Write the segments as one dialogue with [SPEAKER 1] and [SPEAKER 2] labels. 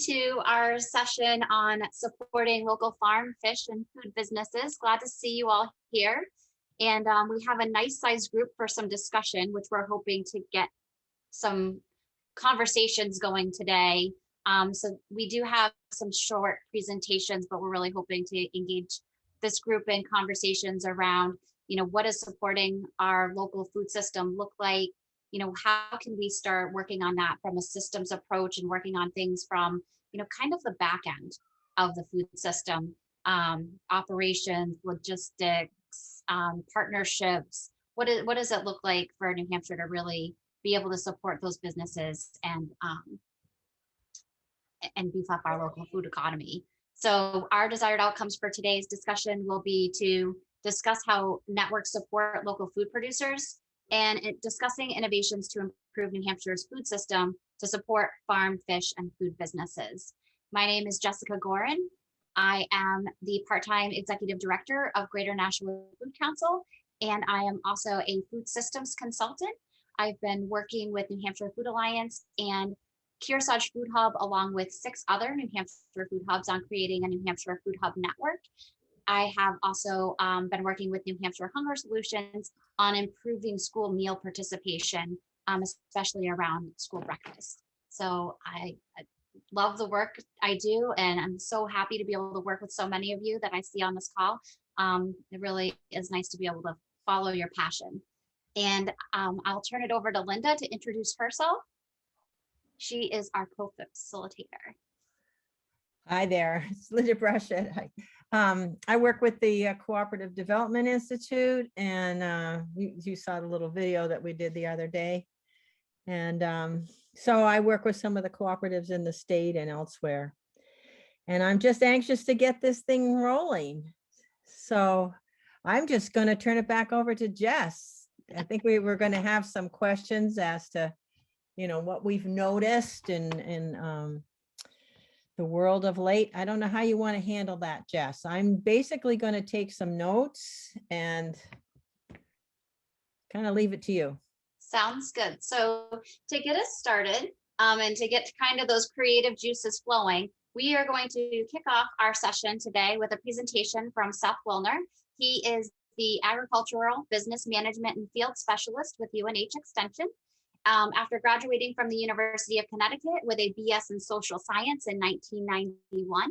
[SPEAKER 1] to our session on supporting local farm, fish, and food businesses. Glad to see you all here. And we have a nice sized group for some discussion, which we're hoping to get some conversations going today. So we do have some short presentations, but we're really hoping to engage this group in conversations around, what does supporting our local food system look like? How can we start working on that from a systems approach and working on things from, kind of the back end of the food system, operations, logistics, partnerships. What does it look like for New Hampshire to really be able to support those businesses and beef up our local food economy? So our desired outcomes for today's discussion will be to discuss how networks support local food producers and discussing innovations to improve New Hampshire's food system to support farm, fish, and food businesses. My name is Jessica Gorhan. I am the part-time executive director of Greater Nashua Food Council, and I am also a food systems consultant. I've been working with New Hampshire Food Alliance and Kearsarge Food Hub, along with 6 other New Hampshire food hubs, on creating a New Hampshire Food Hub network. I have also been working with New Hampshire Hunger Solutions on improving school meal participation, especially around school breakfast. So I love the work I do, and I'm so happy to be able to work with so many of you that I see on this call. It really is nice to be able to follow your passion. And I'll turn it over to Lynda to introduce herself. She is our co-facilitator.
[SPEAKER 2] Hi there, it's Lynda Brushett. I work with the Cooperative Development Institute, and you saw the little video that we did the other day. And so I work with some of the cooperatives in the state and elsewhere. And I'm just anxious to get this thing rolling. So I'm just going to turn it back over to Jess. I think we were going to have some questions as to, what we've noticed in the world of late. I don't know how you want to handle that, Jess. I'm basically going to take some notes and kind of leave it to you.
[SPEAKER 1] Sounds good. So to get us started and to get kind of those creative juices flowing, we are going to kick off our session today with a presentation from Seth Wilner. He is the Agricultural Business Management and Field Specialist with UNH Extension. After graduating from the University of Connecticut with a BS in Social Science in 1991,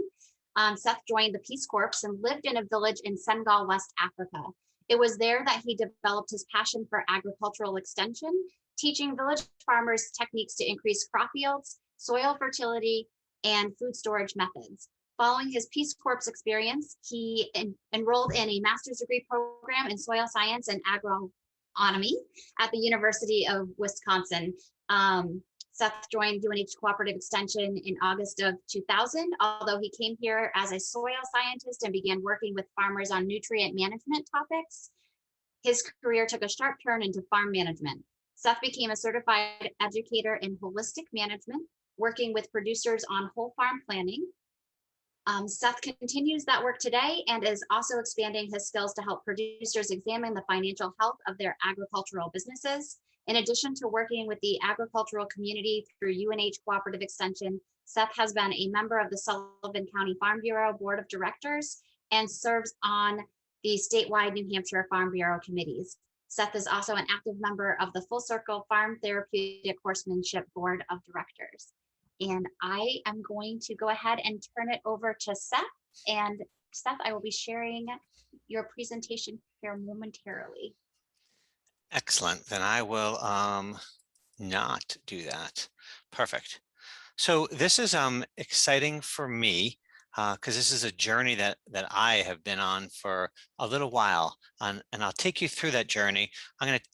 [SPEAKER 1] Seth joined the Peace Corps and lived in a village in Senegal, West Africa. It was there that he developed his passion for agricultural extension, teaching village farmers techniques to increase crop yields, soil fertility, and food storage methods. Following his Peace Corps experience, he enrolled in a master's degree program in soil science and agronomy at the University of Wisconsin. Seth joined UNH Cooperative Extension in August of 2000, although he came here as a soil scientist and began working with farmers on nutrient management topics. His career took a sharp turn into farm management. Seth became a certified educator in holistic management, working with producers on whole farm planning. Seth continues that work today and is also expanding his skills to help producers examine the financial health of their agricultural businesses. In addition to working with the agricultural community through UNH Cooperative Extension, Seth has been a member of the Sullivan County Farm Bureau Board of Directors and serves on the statewide New Hampshire Farm Bureau committees. Seth is also an active member of the Full Circle Farm Therapeutic Horsemanship Board of Directors. And I am going to go ahead and turn it over to Seth. And Seth, I will be sharing your presentation here momentarily.
[SPEAKER 3] Excellent. Then I will not do that. Perfect. So this is exciting for me because this is a journey that I have been on for a little while, and I'll take you through that journey. I'm going to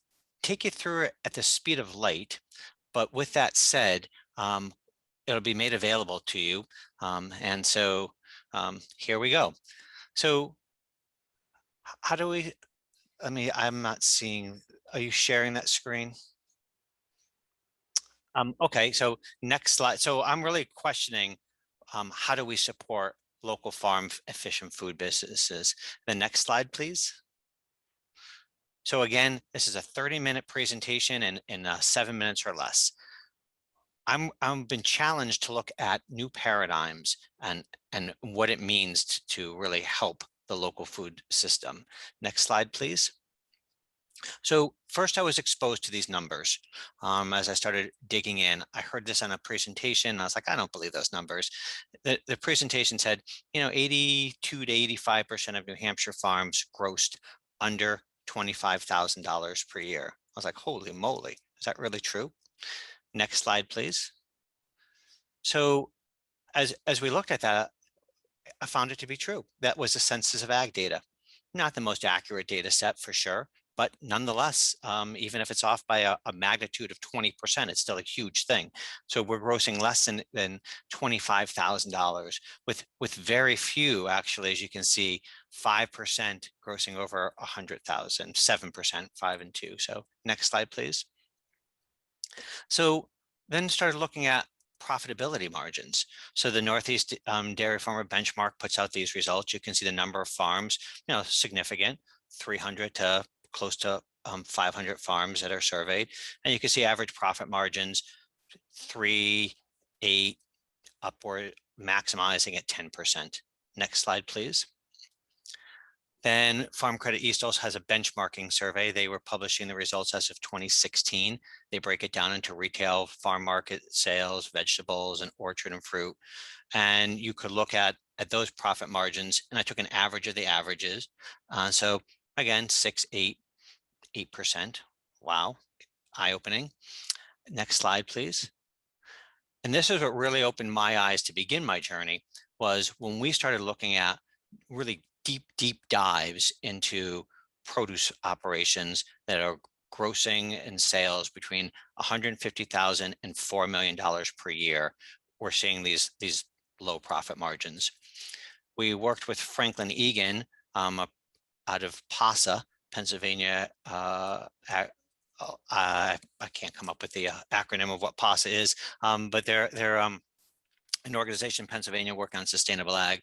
[SPEAKER 3] take you through it at the speed of light, but with that said, it'll be made available to you. And so here we go. So how do we, I'm not seeing, are you sharing that screen? Okay, so next slide. So I'm really questioning how do we support local farm, fish, and food businesses? The next slide, please. So again, this is a 30-minute presentation in 7 minutes or less. I'm been challenged to look at new paradigms and what it means to really help the local food system. Next slide, please. So first I was exposed to these numbers. As I started digging in, I heard this on a presentation. And I was like, I don't believe those numbers. The presentation said, 82 to 85% of New Hampshire farms grossed under $25,000 per year. I was like, holy moly, is that really true? Next slide, please. So as we looked at that, I found it to be true. That was the Census of Ag data. Not the most accurate data set for sure, but nonetheless, even if it's off by a magnitude of 20%, it's still a huge thing. So we're grossing less than $25,000 with very few, actually, as you can see, 5% grossing over 100,000, 7%, 5 and 2. So next slide, please. So then started looking at profitability margins. So the Northeast Dairy Farmer Benchmark puts out these results. You can see the number of farms, significant, 300 to close to 500 farms that are surveyed. And you can see average profit margins, 3, 8, upward, maximizing at 10%. Next slide, please. Then Farm Credit East also has a benchmarking survey. They were publishing the results as of 2016. They break it down into retail, farm market sales, vegetables, and orchard and fruit. And you could look at those profit margins, and I took an average of the averages. So again, 6, 8, 8%. Wow, eye-opening. Next slide, please. And this is what really opened my eyes to begin my journey, was when we started looking at really deep dives into produce operations that are grossing in sales between $150,000 and $4 million per year. We're seeing these low profit margins. We worked with Franklin Egan out of PASA, Pennsylvania. I can't come up with the acronym of what PASA is, but they're an organization in Pennsylvania working on sustainable ag.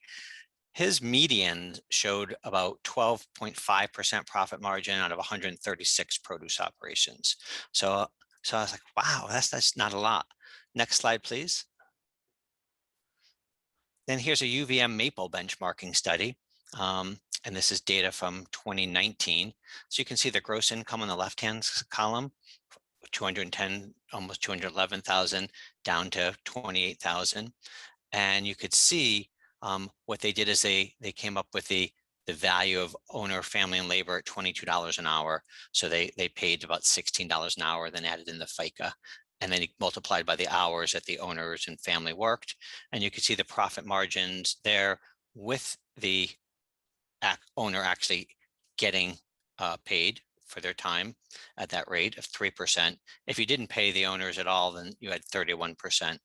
[SPEAKER 3] His median showed about 12.5% profit margin out of 136 produce operations. So I was like, wow, that's not a lot. Next slide, please. Then here's a UVM maple benchmarking study. And this is data from 2019. So you can see the gross income on the left-hand column, 210, almost 211,000 down to 28,000. And you could see what they did is they came up with the value of owner, family, and labor at $22 an hour. So they paid about $16 an hour, then added in the FICA, and then multiplied by the hours that the owners and family worked. And you can see the profit margins there with the owner actually getting paid for their time at that rate of 3%. If you didn't pay the owners at all, then you had 31%.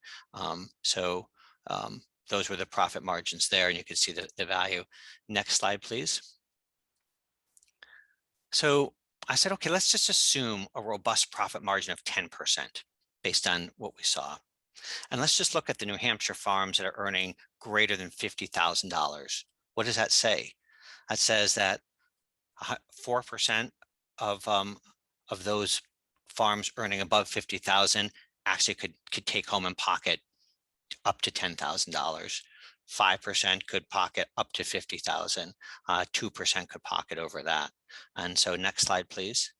[SPEAKER 3] Those were the profit margins there, and you can see the value. Next slide, please. So I said, okay, let's just assume a robust profit margin of 10% based on what we saw. And let's just look at the New Hampshire farms that are earning greater than $50,000. What does that say? That says that 4% of those farms earning above 50,000 actually could take home and pocket up to $10,000. 5% could pocket up to 50,000. 2% could pocket over that. And so next slide, please.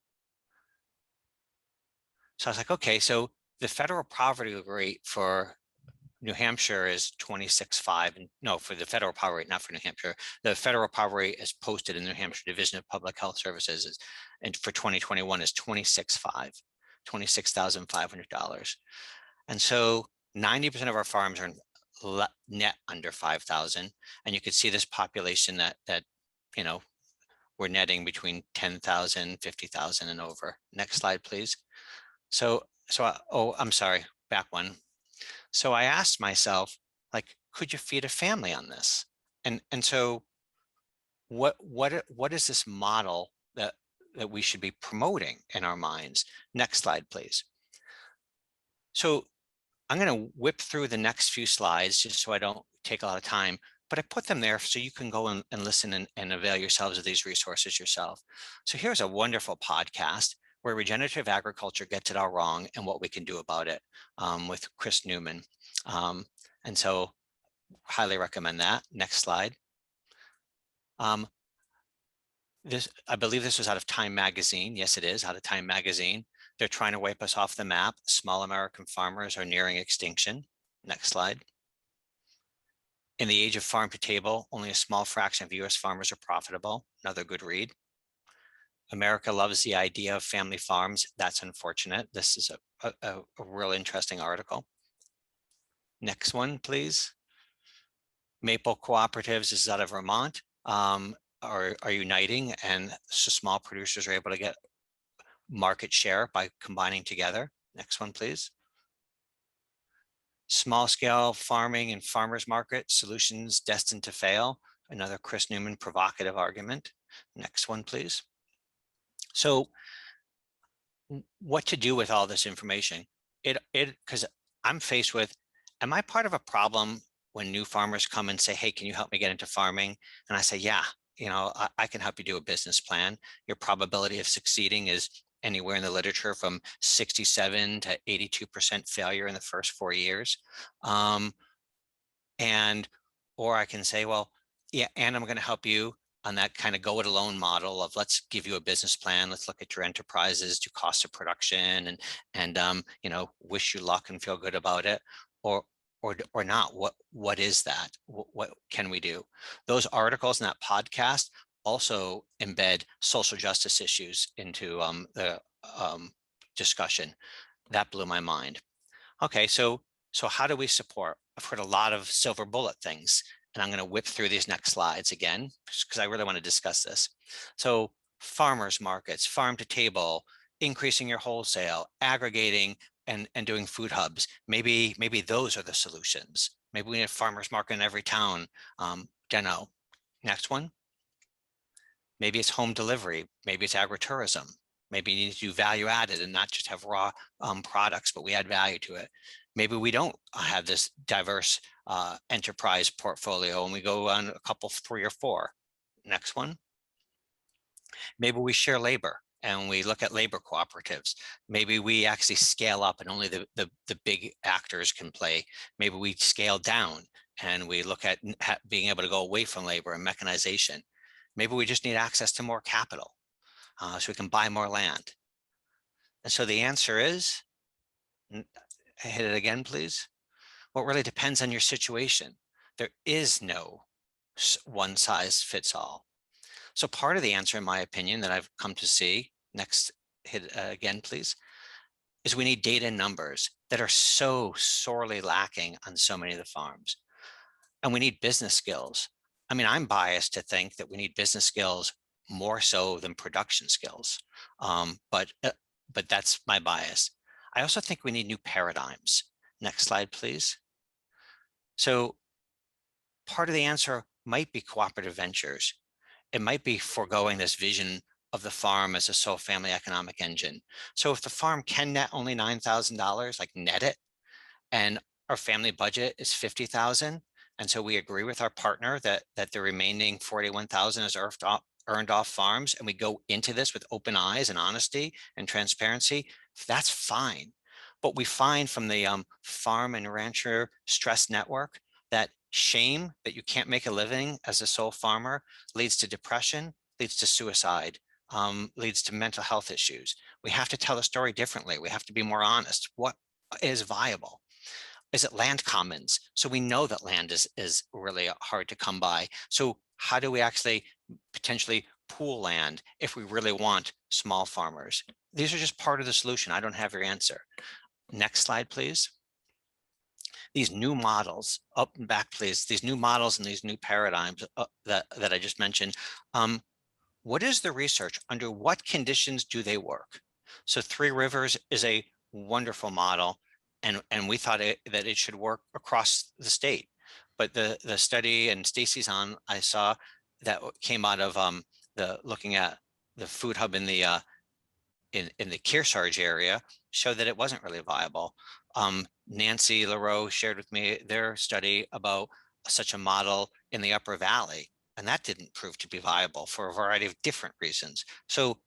[SPEAKER 3] So I was like, okay, so the federal poverty rate for New Hampshire is 26.5, and no, for the federal poverty rate, not for New Hampshire. The federal poverty rate is posted in the New Hampshire Division of Public Health Services, and for 2021 is 26.5, $26,500. And so 90% of our farms are net under 5,000, and you could see this population that we're netting between 10,000, 50,000 and over. Next slide, please. I'm sorry, back one. So I asked myself, like, could you feed a family on this? And so what is this model that we should be promoting in our minds? Next slide, please. So I'm going to whip through the next few slides just so I don't take a lot of time, but I put them there so you can go and listen and avail yourselves of these resources yourself. So here's a wonderful podcast where regenerative agriculture gets it all wrong and what we can do about it, with Chris Newman. And so highly recommend that. Next slide. I believe this was out of Time Magazine. Yes, it is out of Time Magazine. They're trying to wipe us off the map. Small American farmers are nearing extinction. Next slide. In the age of farm to table, only a small fraction of US farmers are profitable. Another good read. America loves the idea of family farms. That's unfortunate. This is a real interesting article. Next one, please. Maple Cooperatives, this is out of Vermont, are uniting, and so small producers are able to get market share by combining together. Next one, please. Small scale farming and farmers market solutions destined to fail. Another Chris Newman provocative argument. Next one, please. So what to do with all this information? Because I'm faced with, am I part of a problem when new farmers come and say, hey, can you help me get into farming? And I say, yeah, I can help you do a business plan. Your probability of succeeding is anywhere in the literature from 67 to 82% failure in the first 4 years. Or I can say, well, yeah, and I'm going to help you on that kind of go it alone model of let's give you a business plan. Let's look at your enterprises, do cost of production, and wish you luck and feel good about it, or not. What is that? What can we do? Those articles in that podcast also embed social justice issues into the discussion. That blew my mind. Okay, so how do we support? I've heard a lot of silver bullet things, and I'm going to whip through these next slides again because I really want to discuss this. So farmers markets, farm to table, increasing your wholesale, aggregating, and doing food hubs. Maybe those are the solutions. Maybe we need a farmers market in every town. Don't know. Next one. Maybe it's home delivery. Maybe it's agritourism. Maybe you need to do value added and not just have raw products, but we add value to it. Maybe we don't have this diverse enterprise portfolio and we go on a couple, 3 or 4. Next one. Maybe we share labor and we look at labor cooperatives. Maybe we actually scale up and only the big actors can play. Maybe we scale down and we look at being able to go away from labor and mechanization. Maybe we just need access to more capital so we can buy more land. And so the answer is, hit it again, please. Well, it really depends on your situation. There is no one size fits all. So part of the answer, in my opinion, that I've come to see, next, hit it again, please, is we need data and numbers that are so sorely lacking on so many of the farms. And we need business skills. I mean, I'm biased to think that we need business skills more so than production skills, but that's my bias. I also think we need new paradigms. Next slide, please. So part of the answer might be cooperative ventures. It might be foregoing this vision of the farm as a sole family economic engine. So if the farm can net only $9,000, like net it, and our family budget is $50,000, and so we agree with our partner that the remaining $41,000 is earned off farms, and we go into this with open eyes and honesty and transparency, that's fine. But we find from the Farm and Rancher Stress Network that shame that you can't make a living as a sole farmer leads to depression, leads to suicide, leads to mental health issues. We have to tell the story differently. We have to be more honest. What is viable? Is it land commons? So we know that land is really hard to come by. So how do we actually potentially pool land if we really want small farmers? These are just part of the solution. I don't have your answer. Next slide, please. These new models, up and back, please. These new models and these new paradigms that I just mentioned. What is the research? Under what conditions do they work? So Three Rivers is a wonderful model, and we thought that it should work across the state. But the study, and Stacy's on, I saw that came out of looking at the food hub in the Kearsarge area, showed that it wasn't really viable. Nancy LaRoe shared with me their study about such a model in the Upper Valley, and that didn't prove to be viable for a variety of different reasons. So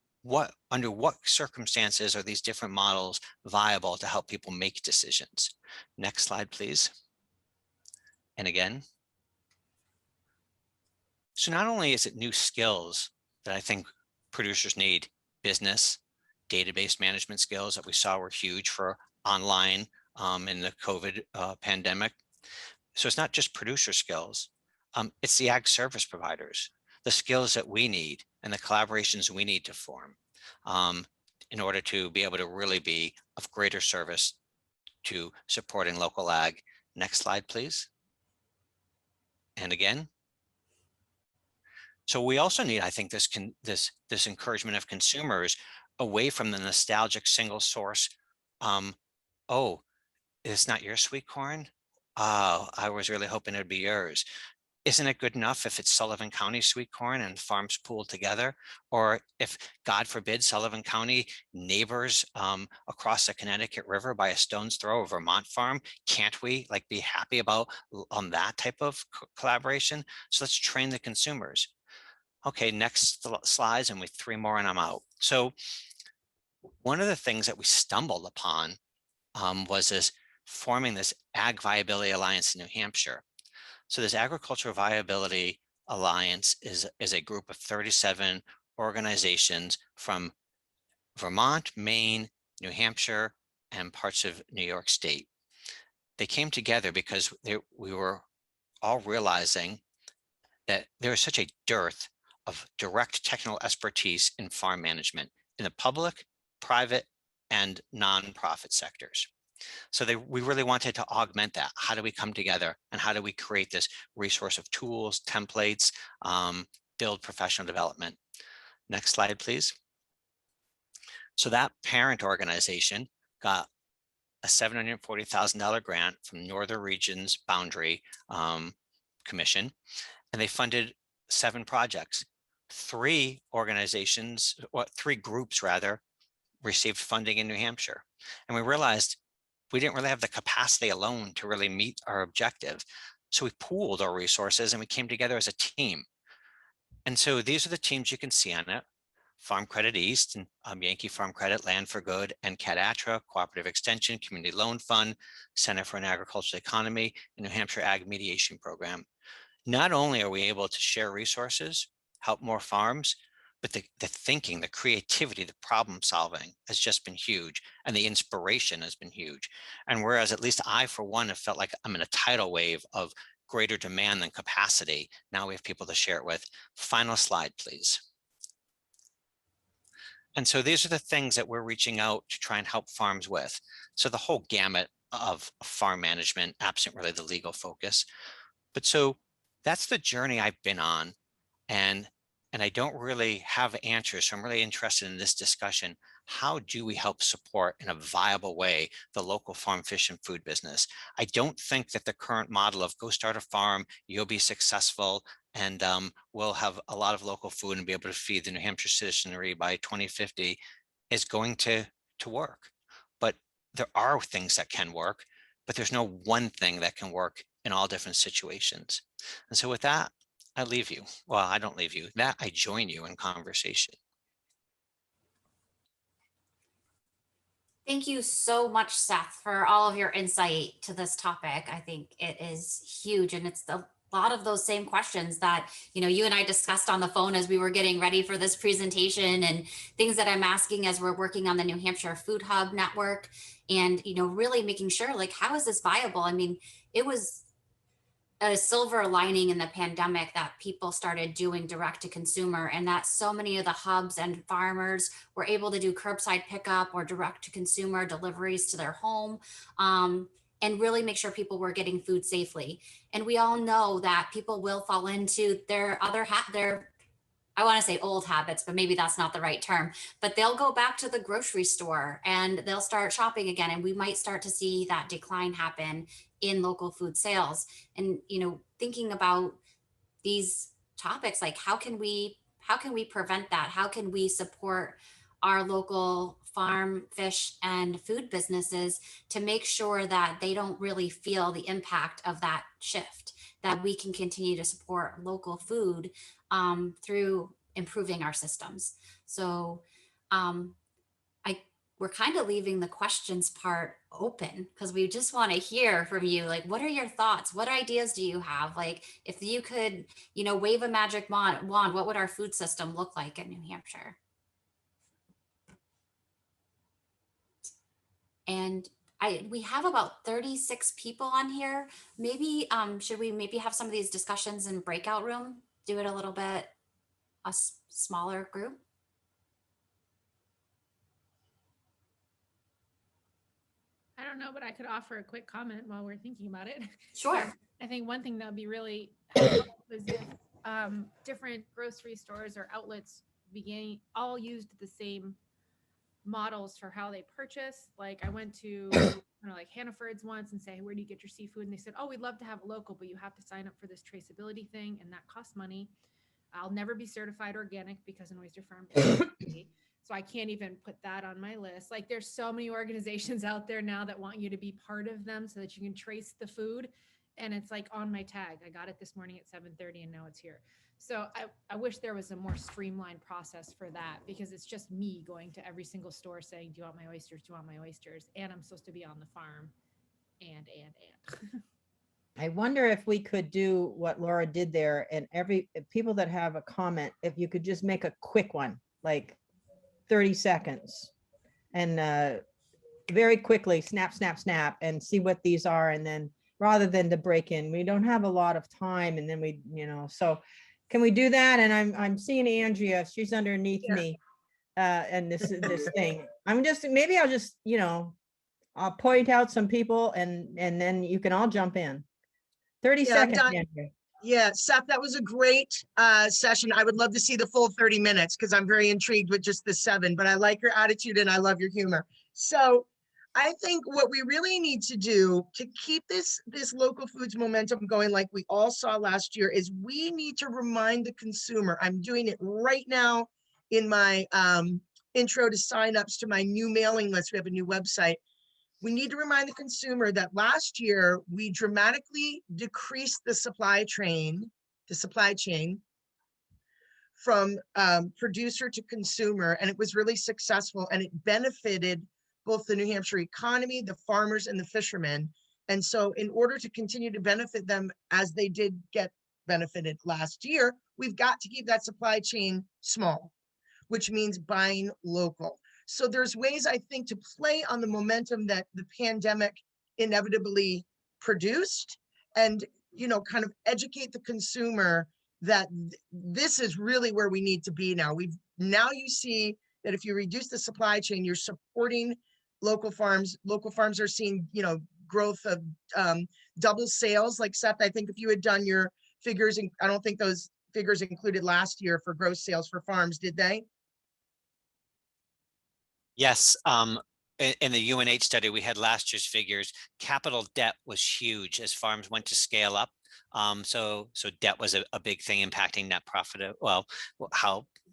[SPEAKER 3] under what circumstances are these different models viable to help people make decisions? Next slide, please. And again. So not only is it new skills that I think producers need, business, database management skills that we saw were huge for online in the COVID pandemic. So it's not just producer skills, it's the ag service providers, the skills that we need and the collaborations we need to form in order to be able to really be of greater service to supporting local ag. Next slide, please. And again. So we also need, I think, this encouragement of consumers away from the nostalgic single source. Oh, it's not your sweet corn? Oh, I was really hoping it'd be yours. Isn't it good enough if it's Sullivan County sweet corn and farms pooled together? Or if, God forbid, Sullivan County neighbors across the Connecticut River by a stone's throw of Vermont farm, can't we be happy about that type of collaboration? So let's train the consumers. Okay, next slides, and with 3 more and I'm out. So one of the things that we stumbled upon was forming this Ag Viability Alliance in New Hampshire. So this Agricultural Viability Alliance is a group of 37 organizations from Vermont, Maine, New Hampshire, and parts of New York State. They came together because we were all realizing that there is such a dearth of direct technical expertise in farm management in the public, private, and nonprofit sectors. So we really wanted to augment that. How do we come together and how do we create this resource of tools, templates, build professional development? Next slide, please. So that parent organization got a $740,000 grant from Northern Regions Boundary Commission, and they funded 7 projects. 3 organizations, or 3 groups rather, received funding in New Hampshire. And we realized we didn't really have the capacity alone to really meet our objective. So we pooled our resources and we came together as a team. And so these are the teams you can see on it: Farm Credit East, and Yankee Farm Credit, Land for Good, and CAD-ATRA, Cooperative Extension, Community Loan Fund, Center for an Agricultural Economy, and New Hampshire Ag Mediation Program. Not only are we able to share resources, help more farms, but the thinking, the creativity, the problem solving has just been huge, and the inspiration has been huge. And whereas at least I, for one, have felt like I'm in a tidal wave of greater demand than capacity, now we have people to share it with. Final slide, please. And so these are the things that we're reaching out to try and help farms with. So the whole gamut of farm management, absent really the legal focus. But so that's the journey I've been on. And I don't really have answers. So I'm really interested in this discussion. How do we help support in a viable way the local farm, fish, and food business? I don't think that the current model of go start a farm, you'll be successful, and we'll have a lot of local food and be able to feed the New Hampshire citizenry by 2050 is going to work. But there are things that can work, but there's no one thing that can work in all different situations. And so with that, I leave you. Well, I don't leave you. That I join you in conversation.
[SPEAKER 1] Thank you so much, Seth, for all of your insight to this topic. I think it is huge, and it's a lot of those same questions that you and I discussed on the phone as we were getting ready for this presentation, and things that I'm asking as we're working on the New Hampshire Food Hub network, and really making sure, how is this viable? I mean, it was a silver lining in the pandemic that people started doing direct to consumer, and that so many of the hubs and farmers were able to do curbside pickup or direct to consumer deliveries to their home, and really make sure people were getting food safely. And we all know that people will fall into their I want to say old habits, but maybe that's not the right term, but they'll go back to the grocery store and they'll start shopping again. And we might start to see that decline happen in local food sales. And, thinking about these topics, how can we prevent that? How can we support our local farm, fish, and food businesses to make sure that they don't really feel the impact of that shift, that we can continue to support local food through improving our systems? So we're kind of leaving the questions part open because we just want to hear from you. Like, what are your thoughts? What ideas do you have? Like, if you could, wave a magic wand, what would our food system look like in New Hampshire? And we have about 36 people on here. Maybe, should we maybe have some of these discussions in breakout room? Do it a little bit, a smaller group?
[SPEAKER 4] I don't know, but I could offer a quick comment while we're thinking about it.
[SPEAKER 1] Sure.
[SPEAKER 4] I think one thing that would be really helpful is if different grocery stores or outlets all used the same models for how they purchase. Like I went to like Hannaford's once and say, where do you get your seafood? And they said, oh, we'd love to have a local, but you have to sign up for this traceability thing and that costs money. I'll never be certified organic because an oyster farm is so I can't even put that on my list. Like there's so many organizations out there now that want you to be part of them so that you can trace the food. And it's like on my tag. I got it this morning at 7:30 and now it's here. So I wish there was a more streamlined process for that because it's just me going to every single store saying, do you want my oysters? Do you want my oysters? And I'm supposed to be on the farm and.
[SPEAKER 2] I wonder if we could do what Laura did there and people that have a comment, if you could just make a quick one, like 30 seconds and very quickly snap, and see what these are. And then rather than to break in, we don't have a lot of time. And then we, so can we do that? And I'm seeing Andrea, she's underneath me and this thing. I'll just, I'll point out some people and then you can all jump in. 30 seconds, Andrea.
[SPEAKER 5] Yeah, Seth, that was a great session. I would love to see the full 30 minutes because I'm very intrigued with just the 7, but I like your attitude and I love your humor. So I think what we really need to do to keep this local foods momentum going like we all saw last year is we need to remind the consumer. I'm doing it right now in my intro to signups to my new mailing list. We have a new website. We need to remind the consumer that last year we dramatically decreased the supply chain from producer to consumer, and it was really successful and it benefited both the New Hampshire economy, the farmers and the fishermen. And so in order to continue to benefit them as they did get benefited last year, we've got to keep that supply chain small, which means buying local. So there's ways, I think, to play on the momentum that the pandemic inevitably produced and, kind of educate the consumer that this is really where we need to be now. Now you see that if you reduce the supply chain, you're supporting local farms. Local farms are seeing, growth of double sales. Like Seth, I think if you had done your figures, and I don't think those figures included last year for gross sales for farms, did they?
[SPEAKER 3] Yes, in the UNH study, we had last year's figures. Capital debt was huge as farms went to scale up. So debt was a big thing impacting net profit.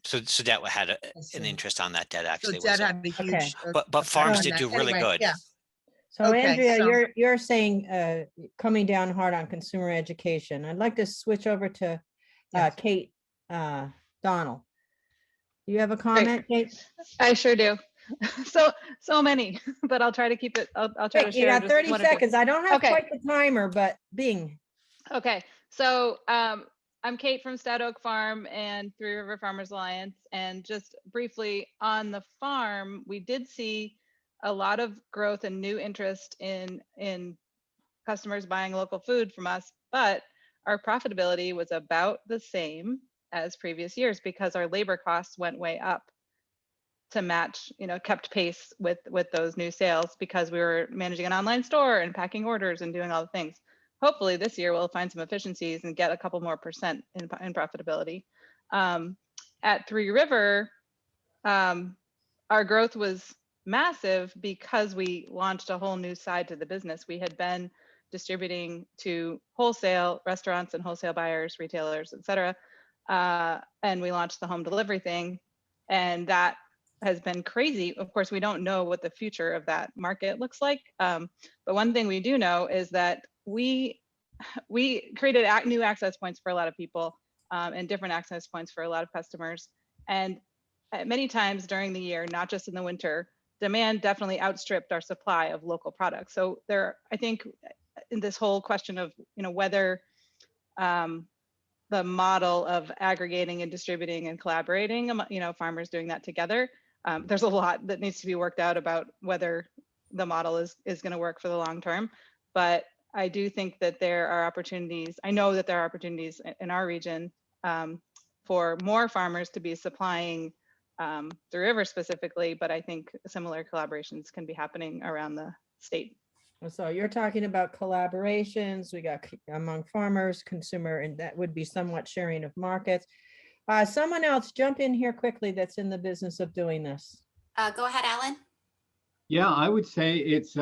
[SPEAKER 3] So debt had an interest on that debt actually.
[SPEAKER 5] So debt had a huge.
[SPEAKER 3] Okay. But farms did do really good.
[SPEAKER 5] Yeah.
[SPEAKER 2] So okay, Andrea, you're saying coming down hard on consumer education. I'd like to switch over to Kate Donald. Do you have a comment, Kate?
[SPEAKER 6] I sure do. So many, but I'll try to keep it. I'll try to share.
[SPEAKER 2] You got 30 seconds. I don't have quite the timer, but Bing.
[SPEAKER 6] Okay, so I'm Kate from Stout Oak Farm and Three River Farmers Alliance, and just briefly on the farm, we did see a lot of growth and new interest in customers buying local food from us, but our profitability was about the same as previous years because our labor costs went way up to match, kept pace with those new sales because we were managing an online store and packing orders and doing all the things. Hopefully this year we'll find some efficiencies and get a couple more % in profitability. At Three River, our growth was massive because we launched a whole new side to the business. We had been distributing to wholesale restaurants and wholesale buyers, retailers, et cetera. And we launched the home delivery thing, and that has been crazy. Of course, we don't know what the future of that market looks like. But one thing we do know is that we created new access points for a lot of people and different access points for a lot of customers. And many times during the year, not just in the winter, demand definitely outstripped our supply of local products. So there, I think in this whole question of, whether the model of aggregating and distributing and collaborating, farmers doing that together, there's a lot that needs to be worked out about whether the model is going to work for the long term. But I do think that there are opportunities. I know that there are opportunities in our region for more farmers to be supplying the river specifically, but I think similar collaborations can be happening around the state.
[SPEAKER 2] So you're talking about collaborations, we got among farmers, consumer, and that would be somewhat sharing of markets. Someone else jump in here quickly that's in the business of doing this.
[SPEAKER 1] Go ahead, Alan.
[SPEAKER 7] Yeah, I would say it's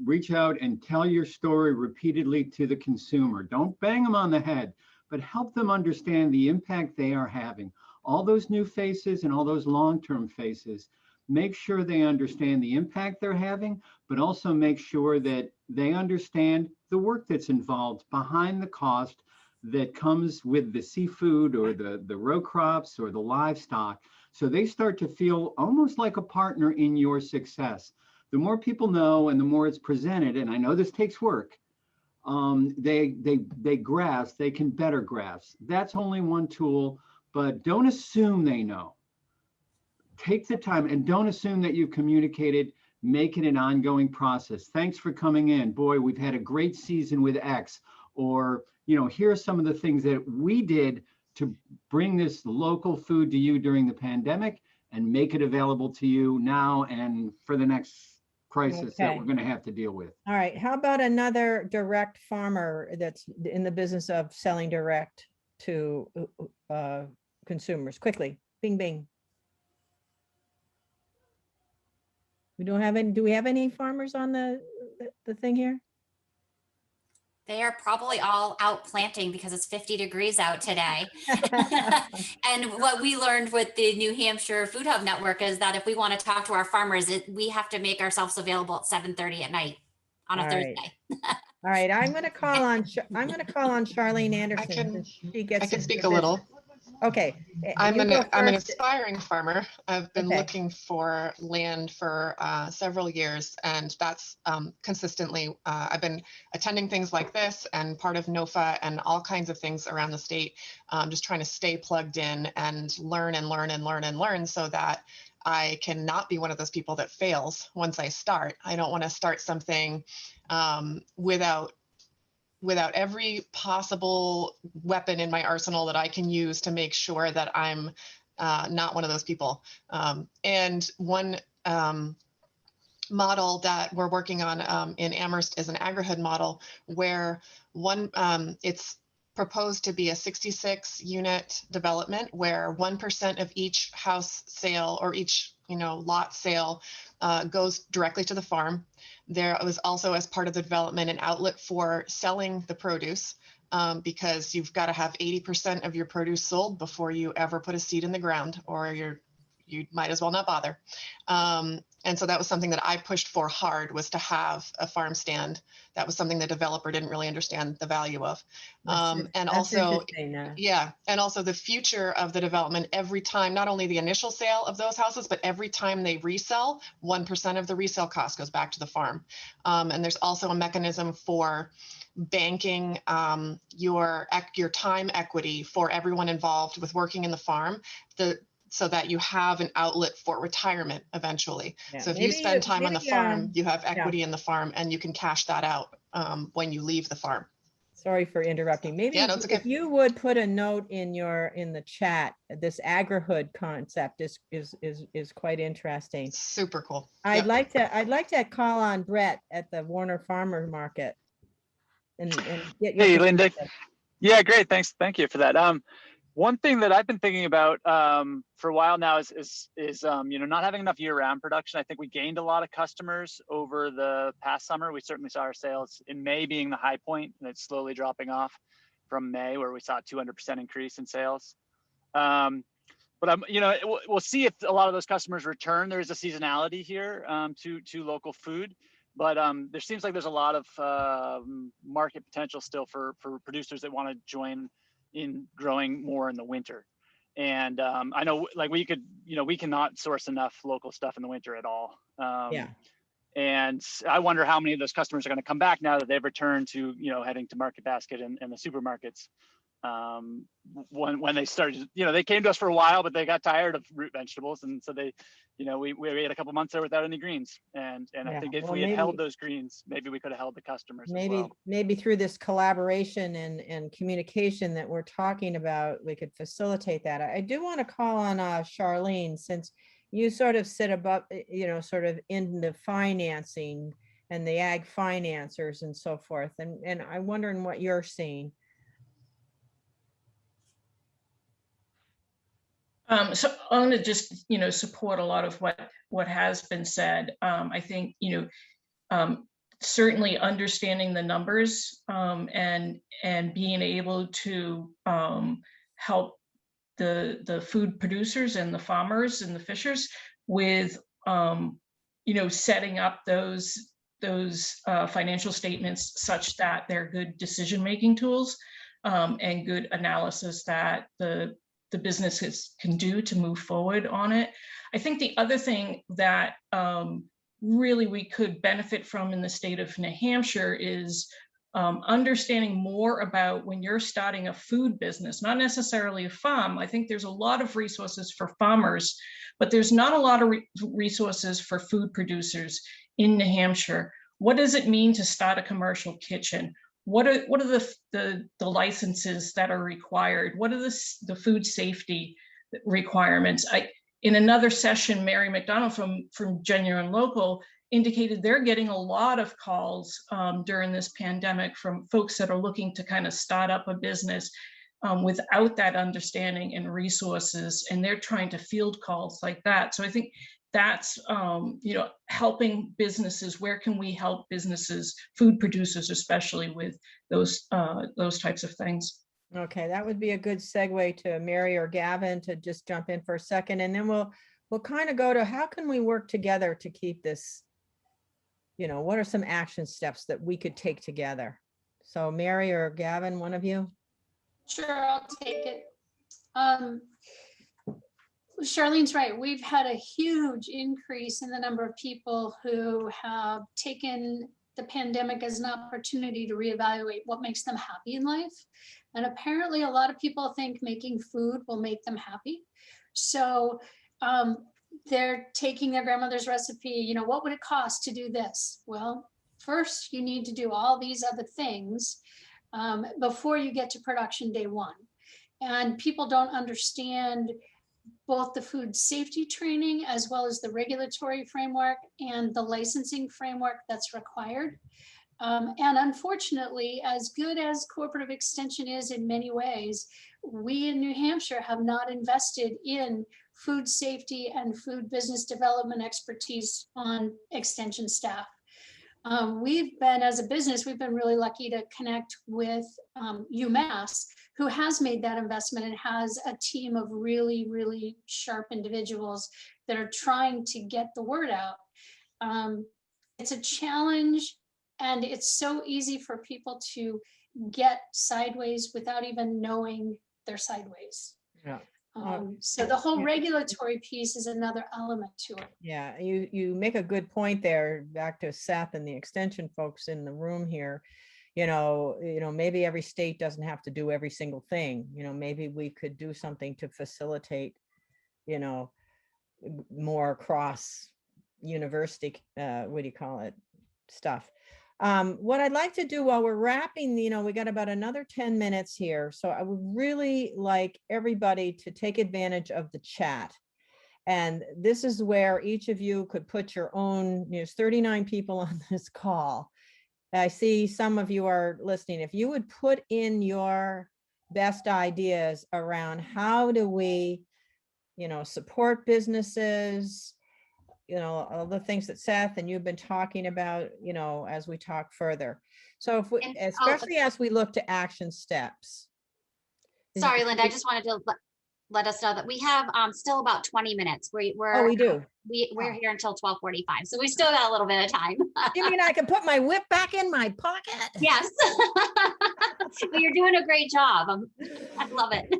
[SPEAKER 7] reach out and tell your story repeatedly to the consumer. Don't bang them on the head, but help them understand the impact they are having. All those new faces and all those long-term faces, make sure they understand the impact they're having, but also make sure that they understand the work that's involved behind the cost that comes with the seafood or the row crops or the livestock. So they start to feel almost like a partner in your success. The more people know and the more it's presented, and I know this takes work, they grasp, they can better grasp. That's only one tool, but don't assume they know. Take the time and don't assume that you've communicated. Make it an ongoing process. Thanks for coming in. Boy, we've had a great season with X. Or, here are some of the things that we did to bring this local food to you during the pandemic and make it available to you now and for the next crisis that we're going to have to deal with.
[SPEAKER 2] All right. How about another direct farmer that's in the business of selling direct to consumers? Quickly, bing, bing. We don't have any. Do we have any farmers on the thing here?
[SPEAKER 1] They are probably all out planting because it's 50 degrees out today. And what we learned with the New Hampshire Food Hub Network is that if we want to talk to our farmers, we have to make ourselves available at 7:30 at night on a Thursday.
[SPEAKER 2] All right, I'm going to call on Charlene Anderson.
[SPEAKER 8] I can speak a little.
[SPEAKER 2] Okay.
[SPEAKER 8] I'm an aspiring farmer. I've been looking for land for several years, and that's consistently, I've been attending things like this and part of NOFA and all kinds of things around the state, just trying to stay plugged in and learn and learn and learn and learn so that I can not be one of those people that fails once I start. I don't want to start something without every possible weapon in my arsenal that I can use to make sure that I'm not one of those people. And one model that we're working on in Amherst is an agri-hood model where it's proposed to be a 66 unit development where 1% of each house sale or each lot sale goes directly to the farm. There was also, as part of the development, an outlet for selling the produce because you've got to have 80% of your produce sold before you ever put a seed in the ground, or you might as well not bother. And so that was something that I pushed for hard, was to have a farm stand. That was something the developer didn't really understand the value of. And also the future of the development, every time, not only the initial sale of those houses, but every time they resell, 1% of the resale cost goes back to the farm. And there's also a mechanism for banking your time equity for everyone involved with working in the farm, so that you have an outlet for retirement eventually. Yeah. So if you spend time on the farm, you have equity in the farm, and you can cash that out when you leave the farm.
[SPEAKER 2] Sorry for interrupting. Maybe if you would put a note in the chat, this agri-hood concept is quite interesting.
[SPEAKER 8] Super cool.
[SPEAKER 2] I'd like to call on Brett at the Warner Farmer Market and get your
[SPEAKER 9] Lynda. Yeah, great. Thanks. Thank you for that. One thing that I've been thinking about for a while now is not having enough year-round production. I think we gained a lot of customers over the past summer. We certainly saw our sales in May being the high point, and it's slowly dropping off from May, where we saw a 200% increase in sales. But we'll see if a lot of those customers return. There is a seasonality here to local food, but there seems like there's a lot of market potential still for producers that want to join in growing more in the winter. And I know like we could, we cannot source enough local stuff in the winter at all.
[SPEAKER 2] Yeah.
[SPEAKER 9] And I wonder how many of those customers are going to come back now that they've returned to, heading to Market Basket and the supermarkets. When they started, they came to us for a while, but they got tired of root vegetables. And so they, we ate a couple months there without any greens. And I think if we had held those greens, maybe we could have held the customers as well.
[SPEAKER 2] Maybe through this collaboration and communication that we're talking about, we could facilitate that. I do want to call on Charlene, since you sort of sit above, sort of in the financing and the ag financiers and so forth. And I'm wondering what you're seeing.
[SPEAKER 10] So I'm going to just, support a lot of what has been said. I think, certainly understanding the numbers and being able to help the food producers and the farmers and the fishers with, setting up those financial statements such that they're good decision-making tools and good analysis that the businesses can do to move forward on it. I think the other thing that really we could benefit from in the state of New Hampshire is understanding more about when you're starting a food business, not necessarily a farm. I think there's a lot of resources for farmers, but there's not a lot of resources for food producers in New Hampshire. What does it mean to start a commercial kitchen? What are the licenses that are required? What are the food safety requirements? In another session, Mary McDonald from Genuine Local indicated they're getting a lot of calls during this pandemic from folks that are looking to kind of start up a business without that understanding and resources, and they're trying to field calls like that. So I think that's helping businesses. Where can we help businesses, food producers especially, with those types of things?
[SPEAKER 2] Okay, that would be a good segue to Mary or Gavin to just jump in for a second, and then we'll kind of go to how can we work together to keep this, what are some action steps that we could take together? So Mary or Gavin, one of you?
[SPEAKER 11] Sure, I'll take it. Charlene's right. We've had a huge increase in the number of people who have taken the pandemic as an opportunity to reevaluate what makes them happy in life. And apparently a lot of people think making food will make them happy. So they're taking their grandmother's recipe, what would it cost to do this? Well, first you need to do all these other things before you get to production day one. And people don't understand both the food safety training as well as the regulatory framework and the licensing framework that's required. And unfortunately, as good as Cooperative Extension is in many ways, we in New Hampshire have not invested in food safety and food business development expertise on Extension staff. As a business, we've been really lucky to connect with UMass, who has made that investment and has a team of really, really sharp individuals that are trying to get the word out. It's a challenge, and it's so easy for people to get sideways without even knowing they're sideways.
[SPEAKER 2] Yeah.
[SPEAKER 11] So the whole regulatory piece is another element to it.
[SPEAKER 2] Yeah, you make a good point there, back to Seth and the Extension folks in the room here. Maybe every state doesn't have to do every single thing. Maybe we could do something to facilitate, more cross university, stuff. What I'd like to do while we're wrapping, we got about another 10 minutes here. So I would really like everybody to take advantage of the chat. And this is where each of you could put your own, there's 39 people on this call. I see some of you are listening. If you would put in your best ideas around how do we, support businesses, all the things that Seth and you've been talking about, as we talk further. So especially as we look to action steps.
[SPEAKER 1] Sorry, Lynda, I just wanted to let us know that we have still about 20 minutes. We
[SPEAKER 2] do.
[SPEAKER 1] We're here until 12:45, so we still got a little bit of time.
[SPEAKER 2] You mean I can put my whip back in my pocket?
[SPEAKER 1] Yes. But you're doing a great job. I love it.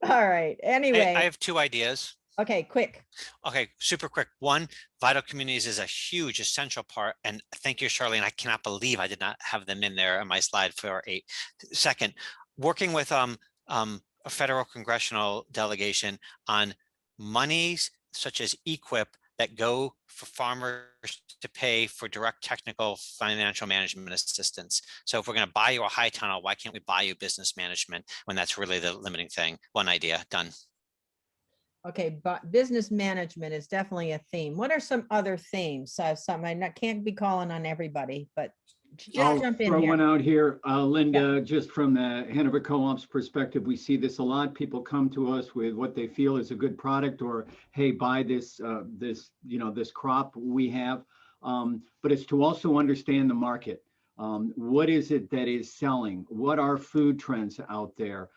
[SPEAKER 2] All right. Anyway.
[SPEAKER 3] I have two ideas.
[SPEAKER 2] Okay, quick.
[SPEAKER 3] Okay, super quick. One, Vital Communities is a huge essential part. And thank you, Charlene. I cannot believe I did not have them in there on my slide for 8. Second, working with a federal congressional delegation on monies such as EQIP that go for farmers to pay for direct technical financial management assistance. So if we're going to buy you a high tunnel, why can't we buy you business management when that's really the limiting thing? One idea, done.
[SPEAKER 2] Okay, but business management is definitely a theme. What are some other themes? Some I can't be calling on everybody, but
[SPEAKER 7] I'll
[SPEAKER 2] jump in
[SPEAKER 7] throw
[SPEAKER 2] here.
[SPEAKER 7] one out here. Lynda, just from the Hanover Co-op's perspective, we see this a lot. People come to us with what they feel is a good product, or hey, buy this, this crop we have. But it's to also understand the market. What is it that is selling? What are food trends out there?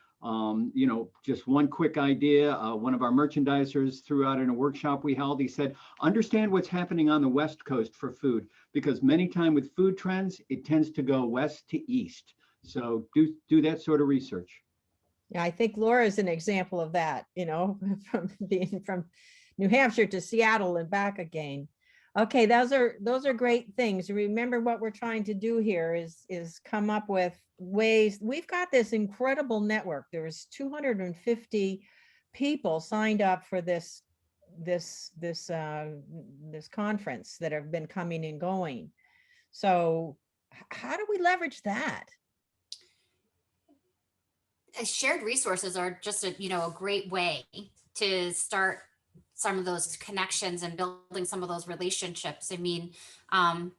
[SPEAKER 7] Just one quick idea. One of our merchandisers threw out in a workshop we held, he said, understand what's happening on the West Coast for food, because many times with food trends, it tends to go west to east. So do that sort of research.
[SPEAKER 2] Yeah, I think Laura is an example of that, from being from New Hampshire to Seattle and back again. Okay, those are great things. Remember, what we're trying to do here is come up with ways. We've got this incredible network. There's 250 people signed up for this conference that have been coming and going. So how do we leverage that?
[SPEAKER 1] Shared resources are just a great way to start some of those connections and building some of those relationships. I mean, I'm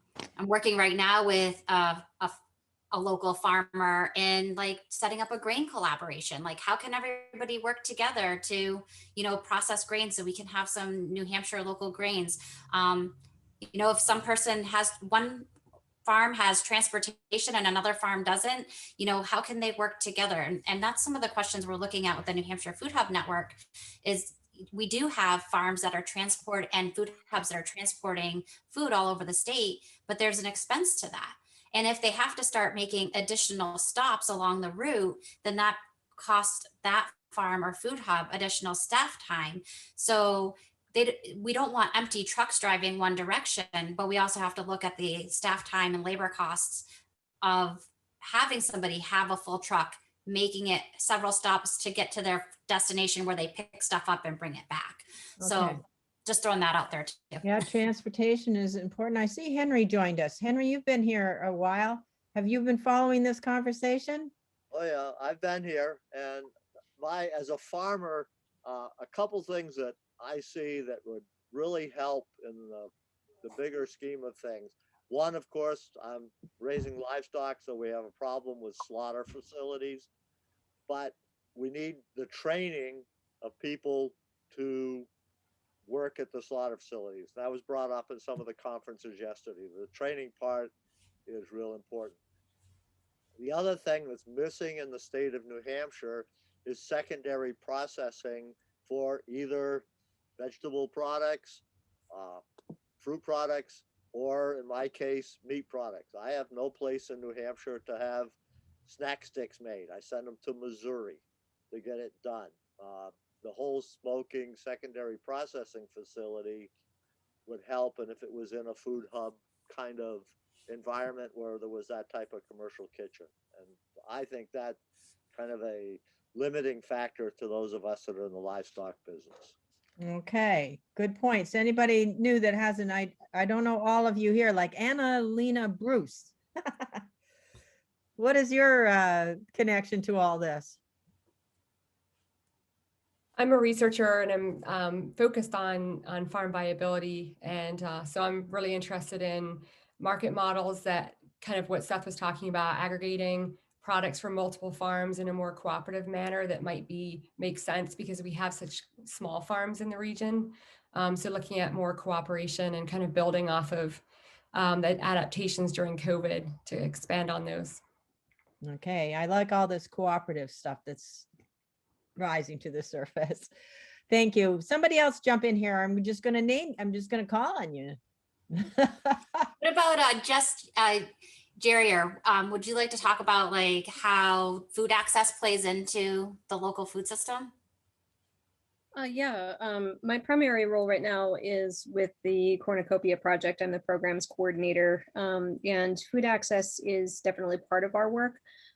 [SPEAKER 1] working right now with a local farmer in setting up a grain collaboration. Like, how can everybody work together to, process grain so we can have some New Hampshire local grains? If some person one farm has transportation and another farm doesn't, how can they work together? And that's some of the questions we're looking at with the New Hampshire Food Hub Network. Is we do have farms that are transport and food hubs that are transporting food all over the state, but there's an expense to that. And if they have to start making additional stops along the route, then that costs that farm or food hub additional staff time. So we don't want empty trucks driving one direction, but we also have to look at the staff time and labor costs of having somebody have a full truck, making it several stops to get to their destination where they pick stuff up and bring it back.
[SPEAKER 2] Okay.
[SPEAKER 1] So just throwing that out there too.
[SPEAKER 2] Yeah, transportation is important. I see Henry joined us. Henry, you've been here a while. Have you been following this conversation?
[SPEAKER 12] Oh yeah, I've been here, and as a farmer, a couple things that I see that would really help in the bigger scheme of things. One, of course, I'm raising livestock, so we have a problem with slaughter facilities, but we need the training of people to work at the slaughter facilities. That was brought up in some of the conferences yesterday. The training part is real important. The other thing that's missing in the state of New Hampshire is secondary processing for either vegetable products, fruit products, or in my case, meat products. I have no place in New Hampshire to have snack sticks made. I send them to Missouri to get it done. The whole smoking secondary processing facility would help, and if it was in a food hub kind of environment where there was that type of commercial kitchen. And I think that's kind of a limiting factor to those of us that are in the livestock business.
[SPEAKER 2] Okay, good points. Anybody new that hasn't, I don't know all of you here, like Annalena Bruce. What is your connection to all this?
[SPEAKER 13] I'm a researcher and I'm focused on farm viability. And so I'm really interested in market models that kind of what Seth was talking about, aggregating products from multiple farms in a more cooperative manner that might make sense because we have such small farms in the region. So looking at more cooperation and kind of building off of the adaptations during COVID to expand on those.
[SPEAKER 2] Okay, I like all this cooperative stuff that's rising to the surface. Thank you. Somebody else jump in here. I'm just going to call on you.
[SPEAKER 1] What about Jerry, or would you like to talk about like how food access plays into the local food system?
[SPEAKER 14] My primary role right now is with the Cornucopia project. I'm the programs coordinator, and food access is definitely part of our work.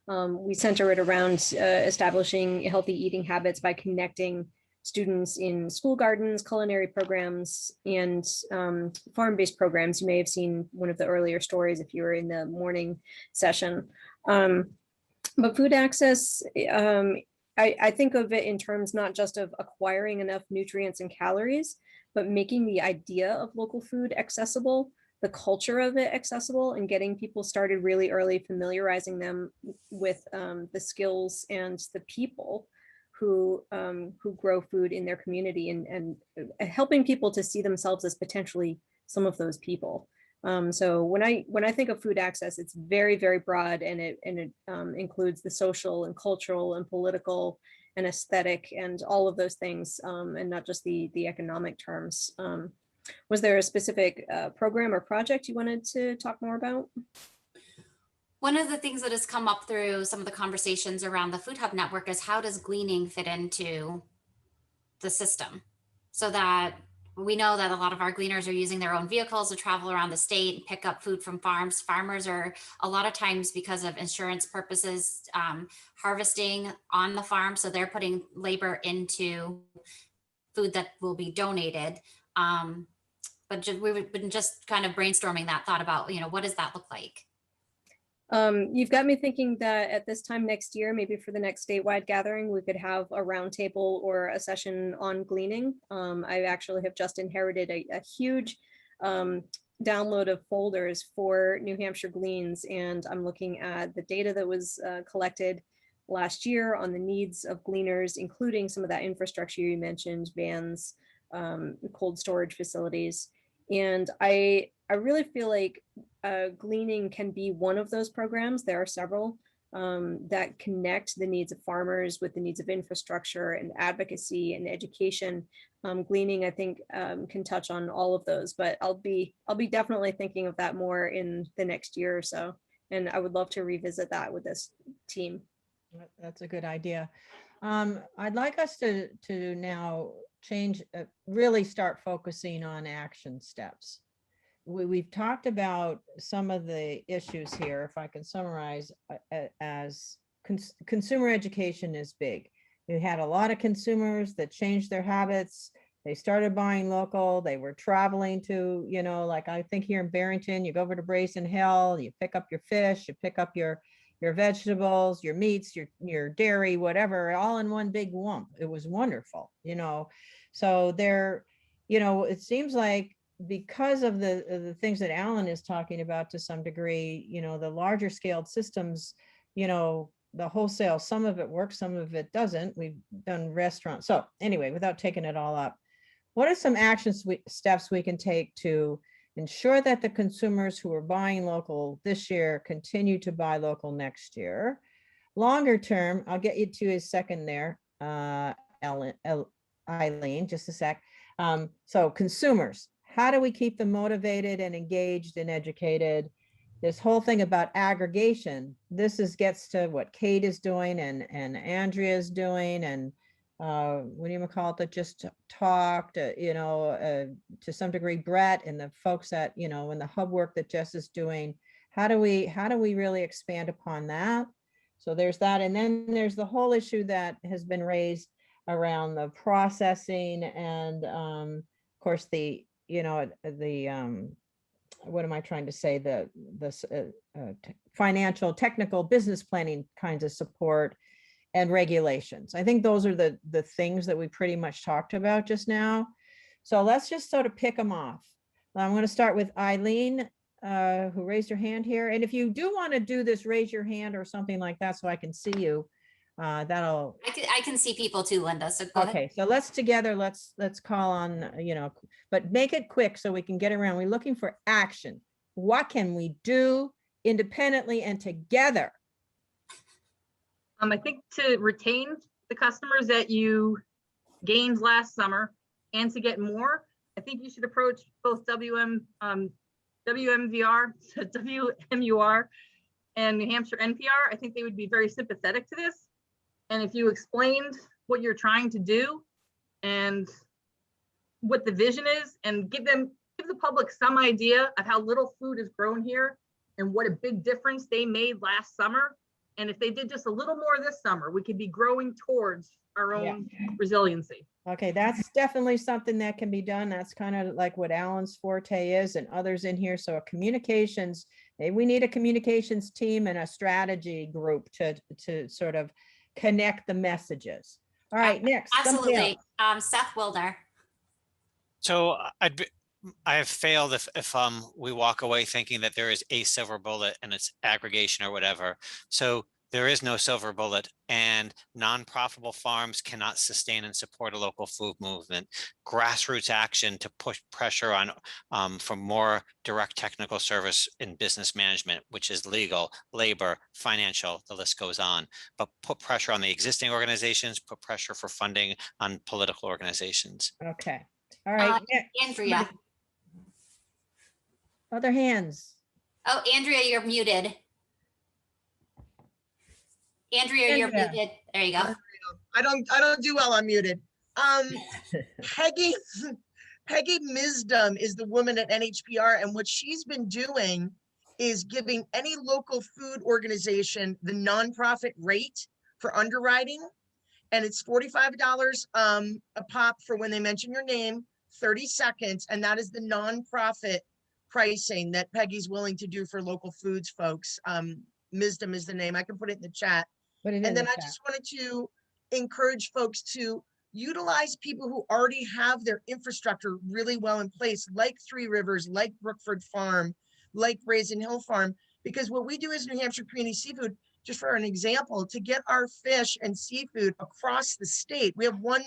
[SPEAKER 14] We center it around establishing healthy eating habits by connecting students in school gardens, culinary programs, and farm-based programs. You may have seen one of the earlier stories if you were in the morning session. But food access, I think of it in terms not just of acquiring enough nutrients and calories, but making the idea of local food accessible, the culture of it accessible, and getting people started really early, familiarizing them with the skills and the people who grow food in their community, and helping people to see themselves as potentially some of those people. So when I think of food access, it's very, very broad, and it includes the social and cultural and political and aesthetic and all of those things, and not just the economic terms. Was there a specific program or project you wanted to talk more about?
[SPEAKER 1] One of the things that has come up through some of the conversations around the Food Hub Network is how does gleaning fit into the system, so that we know that a lot of our gleaners are using their own vehicles to travel around the state and pick up food from farms. Farmers are a lot of times, because of insurance purposes, harvesting on the farm. So they're putting labor into food that will be donated. But we've been just kind of brainstorming that thought about, what does that look like?
[SPEAKER 14] You've got me thinking that at this time next year, maybe for the next statewide gathering, we could have a roundtable or a session on gleaning. I actually have just inherited a huge download of folders for New Hampshire Gleans, and I'm looking at the data that was collected last year on the needs of gleaners, including some of that infrastructure you mentioned, vans, cold storage facilities. And I really feel like gleaning can be one of those programs. There are several that connect the needs of farmers with the needs of infrastructure and advocacy and education. Gleaning, I think, can touch on all of those, but I'll be definitely thinking of that more in the next year or so. And I would love to revisit that with this team.
[SPEAKER 2] That's a good idea. I'd like us to now change, really start focusing on action steps. We've talked about some of the issues here. If I can summarize, as consumer education is big. We had a lot of consumers that changed their habits. They started buying local. They were traveling to, like I think here in Barrington, you go over to Brazen Hill, you pick up your fish, you pick up your vegetables, your meats, your dairy, whatever, all in one big lump. It was wonderful, So there, it seems like because of the things that Alan is talking about to some degree, the larger scaled systems, the wholesale, some of it works, some of it doesn't. We've done restaurants. So anyway, without taking it all up, what are some steps we can take to ensure that the consumers who are buying local this year continue to buy local next year? Longer term, I'll get you to a second there, Eileen, just a sec. So consumers, how do we keep them motivated and engaged and educated? This whole thing about aggregation, gets to what Kate is doing and Andrea is doing, and what do you call it, that just talked, to some degree, Brett and the folks that, in the hub work that Jess is doing. How do we really expand upon that? So there's that. And then there's the whole issue that has been raised around the processing and of course what am I trying to say? The financial, technical, business planning kinds of support and regulations. I think those are the things that we pretty much talked about just now. So let's just sort of pick them off. I'm going to start with Eileen, who raised her hand here. And if you do want to do this, raise your hand or something like that so I can see you. That'll.
[SPEAKER 1] I can see people too, Lynda. So go
[SPEAKER 2] okay,
[SPEAKER 1] ahead.
[SPEAKER 2] so let's call on, but make it quick so we can get around. We're looking for action. What can we do independently and together?
[SPEAKER 15] I think to retain the customers that you gained last summer and to get more, I think you should approach both WMVR, WMUR and New Hampshire NPR, I think they would be very sympathetic to this. And if you explained what you're trying to do and what the vision is, and give the public some idea of how little food is grown here and what a big difference they made last summer. And if they did just a little more this summer, we could be growing towards our own resiliency.
[SPEAKER 2] Okay, that's definitely something that can be done. That's kind of like what Alan's forte is and others in here. So a communications, we need a communications team and a strategy group to sort of connect the messages. All right, next.
[SPEAKER 1] Absolutely. Seth Wilner.
[SPEAKER 3] So I have failed if we walk away thinking that there is a silver bullet and it's aggregation or whatever. So there is no silver bullet, and non-profitable farms cannot sustain and support a local food movement. Grassroots action to push pressure on for more direct technical service in business management, which is legal, labor, financial, the list goes on. But put pressure on the existing organizations, put pressure for funding on political organizations.
[SPEAKER 2] Okay. All right.
[SPEAKER 1] Andrea.
[SPEAKER 2] Other hands.
[SPEAKER 1] Oh, Andrea, you're muted. Andrea, you're muted. There you go.
[SPEAKER 5] I don't do well unmuted. Peggy Misdom is the woman at NHPR, and what she's been doing is giving any local food organization the nonprofit rate for underwriting, and it's $45 a pop for when they mention your name, 30 seconds, and that is the nonprofit pricing that Peggy's willing to do for local foods folks. Misdom is the name. I can put it in the chat. And then I just wanted to encourage folks to utilize people who already have their infrastructure really well in place, like Three Rivers, like Brookford Farm, like Raisin Hill Farm, because what we do as New Hampshire Community Seafood, just for an example, to get our fish and seafood across the state, we have one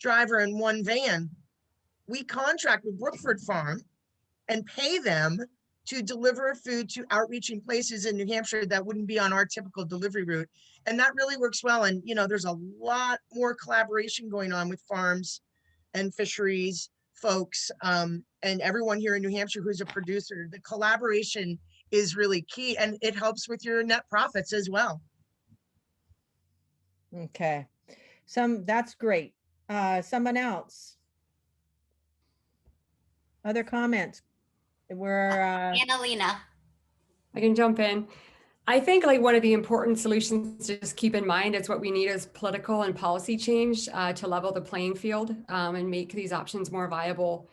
[SPEAKER 5] driver and one van. We contract with Brookford Farm and pay them to deliver food to outreaching places in New Hampshire that wouldn't be on our typical delivery route. And that really works well. And, you know, there's a lot more collaboration going on with farms and fisheries folks and everyone here in New Hampshire who's a producer. The collaboration is really key, and it helps with your net profits as well.
[SPEAKER 2] Okay. That's great. Someone else? Other comments?
[SPEAKER 1] Annalena.
[SPEAKER 13] I can jump in. I think like one of the important solutions to just keep in mind is what we need is political and policy change to level the playing field and make these options more viable.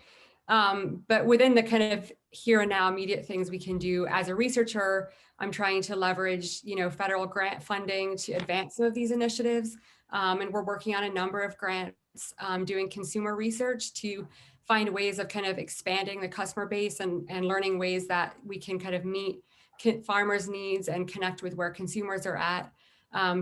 [SPEAKER 13] But within the kind of here and now immediate things we can do as a researcher, I'm trying to leverage, you know, federal grant funding to advance some of these initiatives. And we're working on a number of grants doing consumer research to find ways of kind of expanding the customer base and learning ways that we can kind of meet farmers' needs and connect with where consumers are at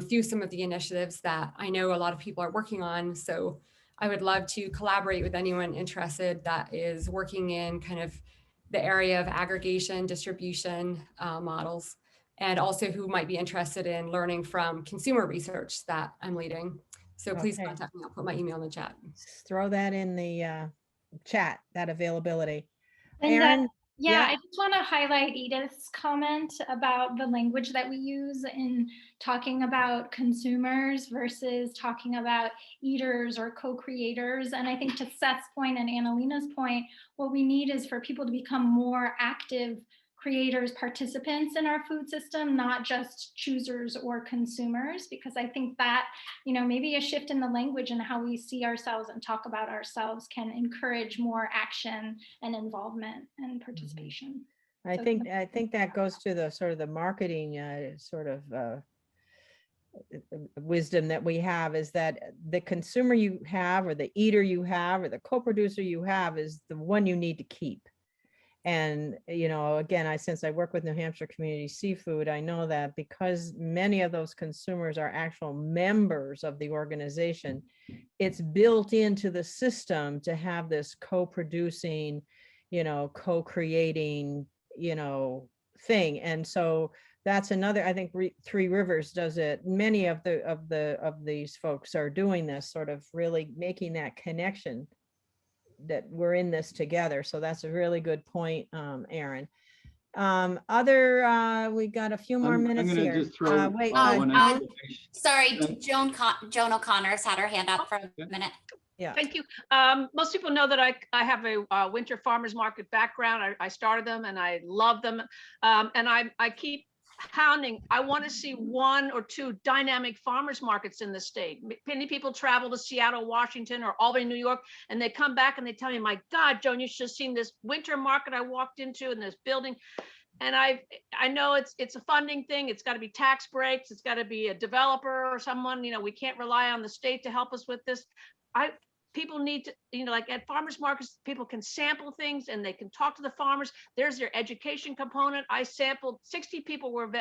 [SPEAKER 13] through some of the initiatives that I know a lot of people are working on. So I would love to collaborate with anyone interested that is working in kind of the area of aggregation, distribution models, and also who might be interested in learning from consumer research that I'm leading. So please contact me. I'll put my email in the chat.
[SPEAKER 2] Throw that in the chat, that availability.
[SPEAKER 16] And
[SPEAKER 2] Aaron?
[SPEAKER 16] Yeah, I just want to highlight Edith's comment about the language that we use in talking about consumers versus talking about eaters or co-creators. And I think to Seth's point and Annalena's point, what we need is for people to become more active creators, participants in our food system, not just choosers or consumers, because I think that, you know, maybe a shift in the language and how we see ourselves and talk about ourselves can encourage more action and involvement and participation.
[SPEAKER 2] I think that goes to the sort of the marketing wisdom that we have, is that the consumer you have or the eater you have or the co-producer you have is the one you need to keep. And, you know, again, since I work with New Hampshire Community Seafood, I know that because many of those consumers are actual members of the organization, it's built into the system to have this co-producing, you know, co-creating, you know, thing. And so that's another, I think Three Rivers does it. Many of these folks are doing this, sort of really making that connection that we're in this together. So that's a really good point, Aaron. We got a few more
[SPEAKER 7] I'm
[SPEAKER 2] minutes
[SPEAKER 7] gonna
[SPEAKER 2] here.
[SPEAKER 7] just throw
[SPEAKER 2] Wait,
[SPEAKER 7] one exclamation.
[SPEAKER 1] Sorry, Joan O'Connor's had her hand up for a minute.
[SPEAKER 2] Yeah.
[SPEAKER 17] Thank you. Most people know that I have a winter farmers market background. I started them and I love them. And I keep hounding. I want to see 1 or 2 dynamic farmers markets in the state. Many people travel to Seattle, Washington, or Albany, New York, and they come back and they tell me, my God, Joan, you should have seen this winter market I walked into in this building. And I know it's a funding thing. It's got to be tax breaks. It's got to be a developer or someone, we can't rely on the state to help us with this. People need to, like at farmers markets, people can sample things and they can talk to the farmers. There's their education component. I sampled, 60 people were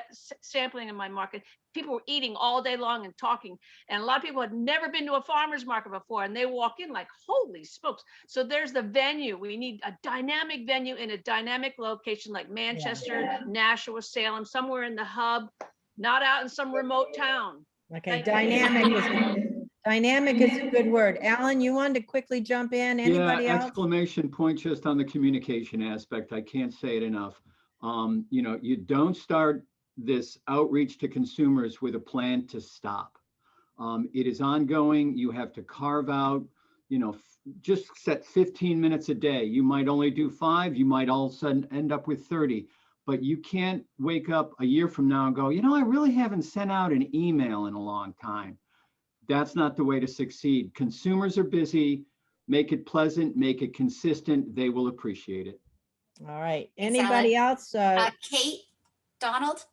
[SPEAKER 17] sampling in my market. People were eating all day long and talking. And a lot of people had never been to a farmer's market before, and they walk in like, holy smokes. So there's the venue. We need a dynamic venue in a dynamic location like Manchester, Nashua, Salem, somewhere in the hub, not out in some remote town.
[SPEAKER 2] Okay, dynamic is a good word. Alan, you wanted to quickly jump in. Anybody else?
[SPEAKER 7] Exclamation point just on the communication aspect. I can't say it enough. You don't start this outreach to consumers with a plan to stop. It is ongoing. You have to carve out, just set 15 minutes a day. You might only do 5. You might all of a sudden end up with 30. But you can't wake up a year from now and go, I really haven't sent out an email in a long time. That's not the way to succeed. Consumers are busy. Make it pleasant, make it consistent. They will appreciate it.
[SPEAKER 2] All right. Anybody else?
[SPEAKER 1] Kate, Donald?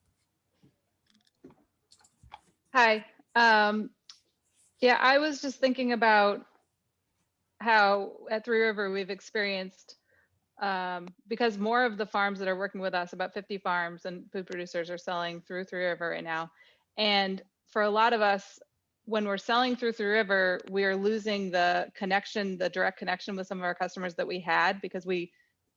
[SPEAKER 6] Hi. Yeah, I was just thinking about how at Three River we've experienced, because more of the farms that are working with us, about 50 farms and food producers, are selling through Three River right now. And for a lot of us, when we're selling through Three River, we are losing the connection, the direct connection with some of our customers that we had, because we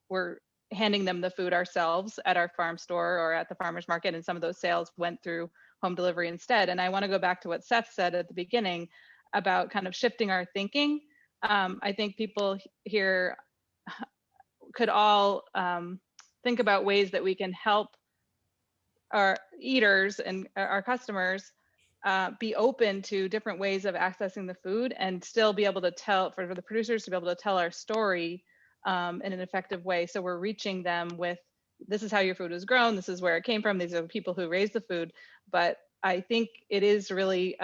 [SPEAKER 6] were handing them the food ourselves at our farm store or at the farmer's market, and some of those sales went through home delivery instead. And I want to go back to what Seth said at the beginning about kind of shifting our thinking. I think people here could all think about ways that we can help our eaters and our customers be open to different ways of accessing the food, and still be able to tell, for the producers to be able to tell our story in an effective way. So we're reaching them with, this is how your food was grown, this is where it came from, these are the people who raised the food. But I think it is really,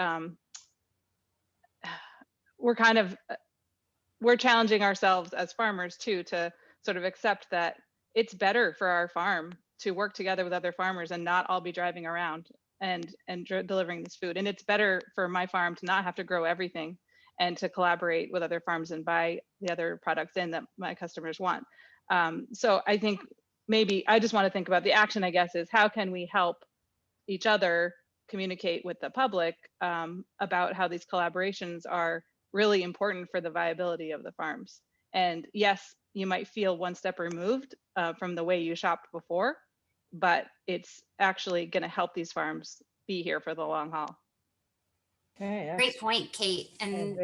[SPEAKER 6] we're challenging ourselves as farmers too, to sort of accept that it's better for our farm to work together with other farmers and not all be driving around and delivering this food. And it's better for my farm to not have to grow everything and to collaborate with other farms and buy the other products in that my customers want. So I think maybe I just want to think about the action, I guess, is how can we help each other communicate with the public about how these collaborations are really important for the viability of the farms. And yes, you might feel one step removed from the way you shopped before, but it's actually going to help these farms be here for the long haul.
[SPEAKER 2] Okay,
[SPEAKER 1] great point, Kate. And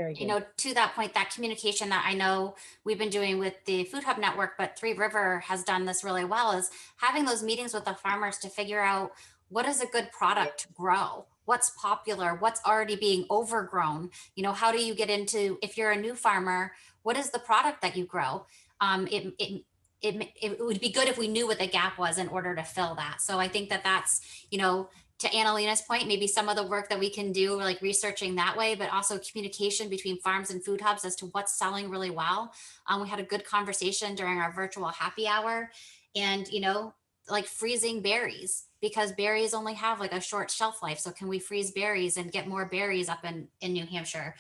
[SPEAKER 1] to that point, that communication that I know we've been doing with the Food Hub Network, but Three River has done this really well, is having those meetings with the farmers to figure out what is a good product to grow, what's popular, what's already being overgrown. How do you get into, if you're a new farmer, what is the product that you grow? It would be good if we knew what the gap was in order to fill that. So I think that's, to Annalina's point, maybe some of the work that we can do, like researching that way, but also communication between farms and food hubs as to what's selling really well. We had a good conversation during our virtual happy hour, and, like freezing berries, because berries only have like a short shelf life. So can we freeze berries and get more berries up in New Hampshire?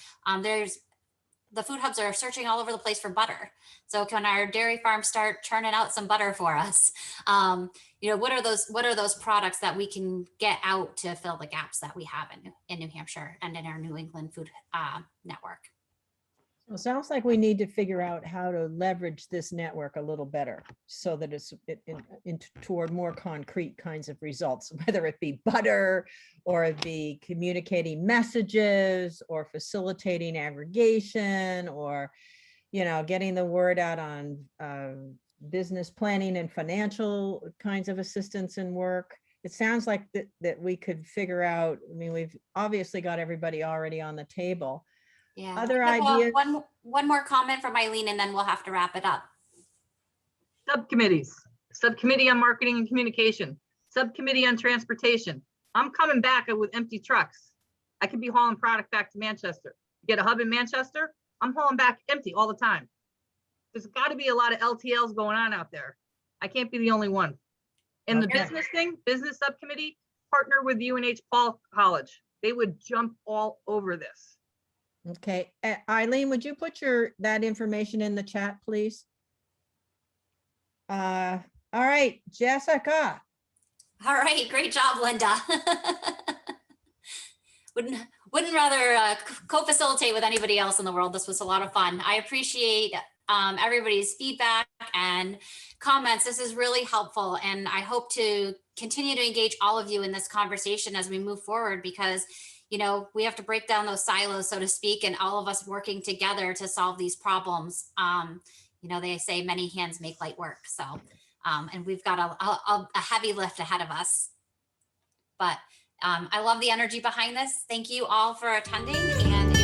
[SPEAKER 1] The food hubs are searching all over the place for butter. So can our dairy farms start churning out some butter for us? What are those products that we can get out to fill the gaps that we have in New Hampshire and in our New England food network?
[SPEAKER 2] It sounds like we need to figure out how to leverage this network a little better so that it's toward more concrete kinds of results, whether it be butter or it be communicating messages or facilitating aggregation or, getting the word out on business planning and financial kinds of assistance and work. It sounds like that we could figure out, I mean, we've obviously got everybody already on the table.
[SPEAKER 1] Yeah.
[SPEAKER 2] Other
[SPEAKER 1] I have,
[SPEAKER 2] ideas?
[SPEAKER 1] One more comment from Eileen, and then we'll have to wrap it up.
[SPEAKER 15] Subcommittees, subcommittee on marketing and communication, subcommittee on transportation. I'm coming back with empty trucks. I could be hauling product back to Manchester. Get a hub in Manchester, I'm hauling back empty all the time. There's got to be a lot of LTLs going on out there. I can't be the only one. And the business thing, business subcommittee, partner with UNH Paul College. They would jump all over this.
[SPEAKER 2] Okay, Eileen, would you put that information in the chat, please? All right, Jessica.
[SPEAKER 1] All right, great job, Lynda. Wouldn't rather co-facilitate with anybody else in the world. This was a lot of fun. I appreciate everybody's feedback and comments. This is really helpful, and I hope to continue to engage all of you in this conversation as we move forward, because you know, we have to break down those silos, so to speak, and all of us working together to solve these problems. You know, they say many hands make light work. So, and we've got a heavy lift ahead of us. But I love the energy behind this. Thank you all for attending, and